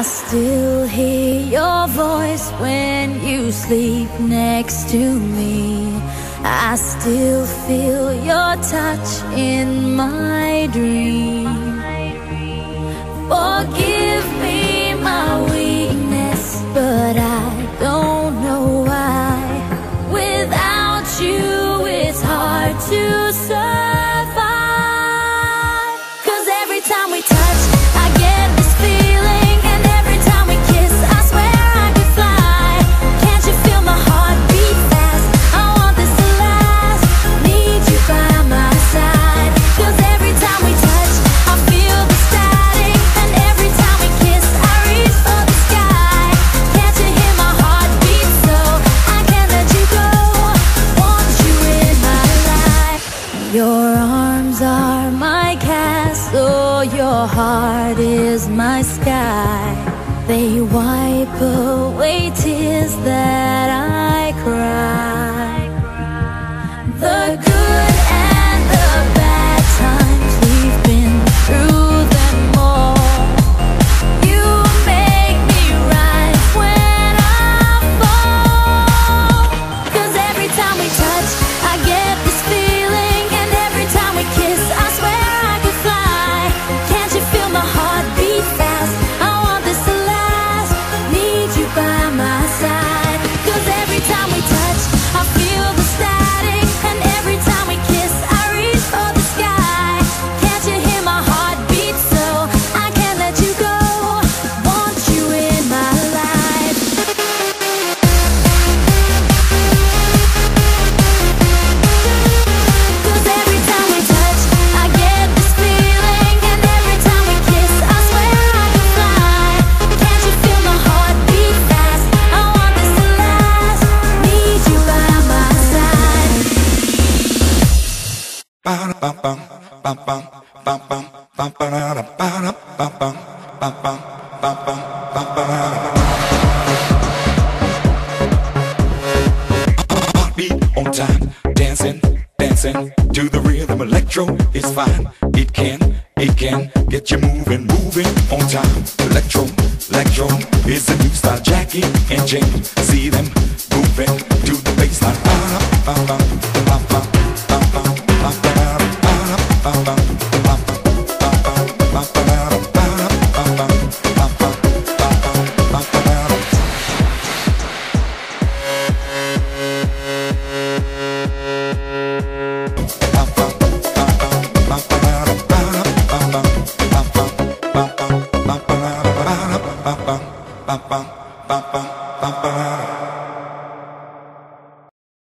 I still hear your voice when you sleep next to me. I still feel your touch in my dream. Forgive me my weakness, but I don't know why. Without you, it's hard to survive. 'Cause every time we touch, I get this feeling, and every time we kiss, I swear I could fly. Can't you feel my heart beat fast? I want this to last. Need you by my side. 'Cause every time we touch, I feel the static, and every time we kiss, I reach for the sky. Can't you hear my heart beat? So I can't let you go. Want you in my life. Your arms are my castle, your heart is my sky. They wipe away tears that I cry. The good and the bad times, we've been through them all. You make me rise when I fall. 'Cause every time we touch, I get this feeling, and every time we kiss, I swear I could fly. Can't you feel my heart beat fast? I want this to last. Need you by my side. 'Cause every time we touch, I feel the static, and every time we kiss, I reach for the sky. Can't you hear my heart beat? So I can't let you go. Want you in my life. 'Cause every time we touch, I get this feeling, and every time we kiss, I swear I could fly. Can't you feel my heart beat fast? I want this to last. Need you by my side. Heartbeat on time, dancing, dancing to the rhythm. Electro is fine. It can get you moving, moving on time. Electro is a new style. Jackie and Jane, see them moving to the baseline. Bum, bum, bum, bum, bum, bum, bum, bum, bum, bum.